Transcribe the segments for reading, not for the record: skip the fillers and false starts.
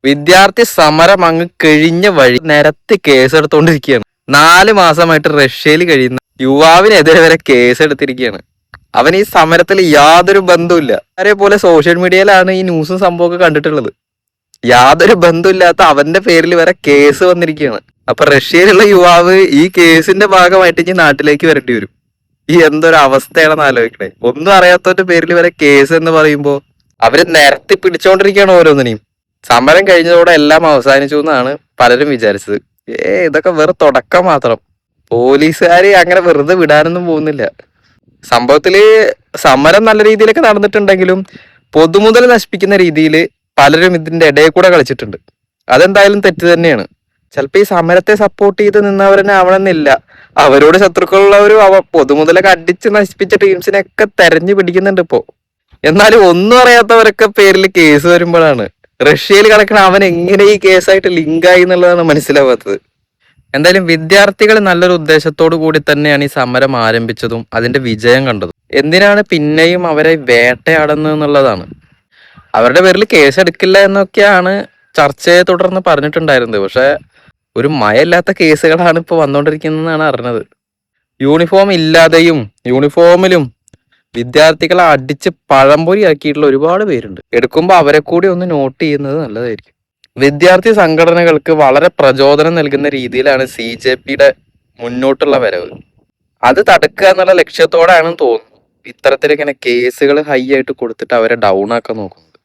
വിദ്യാർത്ഥി സമരം അങ്ങ് കഴിഞ്ഞ വഴി നിരത്തി കേസെടുത്തോണ്ടിരിക്കുകയാണ്. 4 മാസമായിട്ട് റഷ്യയിൽ കഴിയുന്ന യുവാവിനെതിരെ വരെ കേസെടുത്തിരിക്കുകയാണ്. അവൻ ഈ സമരത്തിൽ യാതൊരു ബന്ധവുമില്ല. അതേപോലെ സോഷ്യൽ മീഡിയയിലാണ് ഈ ന്യൂസും സംഭവമൊക്കെ കണ്ടിട്ടുള്ളത്. യാതൊരു ബന്ധമില്ലാത്ത അവന്റെ പേരിൽ വരെ കേസ് വന്നിരിക്കുകയാണ്. അപ്പൊ റഷ്യയിലുള്ള യുവാവ് ഈ കേസിന്റെ ഭാഗമായിട്ട് ഇനി നാട്ടിലേക്ക് വരേണ്ടി വരും. ഈ എന്തൊരു അവസ്ഥയാണെന്ന് ആലോചിക്കണേ. ഒന്നും അറിയാത്തവരുടെ പേരിൽ വരെ കേസ് എന്ന് പറയുമ്പോ അവര് നിരത്തി പിടിച്ചോണ്ടിരിക്കുകയാണ് ഓരോന്നിനെയും. സമരം കഴിഞ്ഞതോടെ എല്ലാം അവസാനിച്ചു എന്നാണ് പലരും വിചാരിച്ചത്. ഇതൊക്കെ വെറും തുടക്കം മാത്രം. പോലീസുകാര് അങ്ങനെ വെറുതെ വിടാനൊന്നും പോകുന്നില്ല. സംഭവത്തില് സമരം നല്ല രീതിയിലൊക്കെ നടന്നിട്ടുണ്ടെങ്കിലും പൊതുമുതൽ നശിപ്പിക്കുന്ന രീതിയിൽ പലരും ഇതിന്റെ ഇടയിൽ കൂടെ കളിച്ചിട്ടുണ്ട്. അതെന്തായാലും തെറ്റ് തന്നെയാണ്. ചിലപ്പോ ഈ സമരത്തെ സപ്പോർട്ട് ചെയ്ത് നിന്നവരെന്നെ ആവണമെന്നില്ല. അവരോട് ശത്രുക്കളുള്ളവരും പൊതുമുതലൊക്കെ അടിച്ച് നശിപ്പിച്ച ടീംസിനെയൊക്കെ തെരഞ്ഞു പിടിക്കുന്നുണ്ട് ഇപ്പോ. എന്നാലും ഒന്നും അറിയാത്തവരൊക്കെ പേരിൽ കേസ് വരുമ്പോഴാണ് റഷ്യയിൽ കിടക്കണ അവൻ എങ്ങനെ ഈ കേസായിട്ട് ലിങ്കായി എന്നുള്ളതാണ് മനസ്സിലാവാത്തത്. എന്തായാലും വിദ്യാർത്ഥികൾ നല്ലൊരു ഉദ്ദേശത്തോടു കൂടി തന്നെയാണ് ഈ സമരം ആരംഭിച്ചതും അതിന്റെ വിജയം കണ്ടതും. എന്തിനാണ് പിന്നെയും അവരെ വേട്ടയാടുന്നത് എന്നുള്ളതാണ്. അവരുടെ പേരിൽ കേസ് എടുക്കില്ല എന്നൊക്കെയാണ് ചർച്ചയെ തുടർന്ന് പറഞ്ഞിട്ടുണ്ടായിരുന്നത്. പക്ഷെ ഒരു മയമില്ലാത്ത കേസുകളാണ് ഇപ്പൊ വന്നുകൊണ്ടിരിക്കുന്നതെന്നാണ് അറിഞ്ഞത്. യൂണിഫോം ഇല്ലാതെയും യൂണിഫോമിലും വിദ്യാർത്ഥികളെ അടിച്ച് പഴംപൊരി ആക്കിയിട്ടുള്ള ഒരുപാട് പേരുണ്ട്. എടുക്കുമ്പോൾ അവരെ കൂടി ഒന്ന് നോട്ട് ചെയ്യുന്നത് നല്ലതായിരിക്കും. വിദ്യാർത്ഥി സംഘടനകൾക്ക് വളരെ പ്രചോദനം നൽകുന്ന രീതിയിലാണ് CJPയുടെ മുന്നോട്ടുള്ള വരവ്. അത് തടുക്കുക എന്നുള്ള ലക്ഷ്യത്തോടെയാണെന്ന് തോന്നുന്നു ഇത്തരത്തിലിങ്ങനെ കേസുകൾ ഹൈ ആയിട്ട് കൊടുത്തിട്ട് അവരെ ഡൗൺ ആക്കാൻ നോക്കുന്നത്.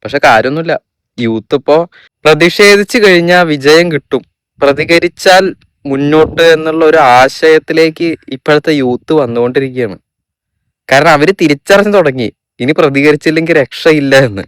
പക്ഷെ കാര്യമൊന്നുമില്ല. യൂത്ത് ഇപ്പോ പ്രതിഷേധിച്ചു കഴിഞ്ഞാൽ വിജയം കിട്ടും, പ്രതികരിച്ചാൽ മുന്നോട്ട് എന്നുള്ള ഒരു ആശയത്തിലേക്ക് ഇപ്പോഴത്തെ യൂത്ത് വന്നുകൊണ്ടിരിക്കുകയാണ്. കാരണം അവര് തിരിച്ചറിഞ്ഞു തുടങ്ങി ഇനി പ്രതികരിച്ചില്ലെങ്കിൽ രക്ഷയില്ല എന്ന്.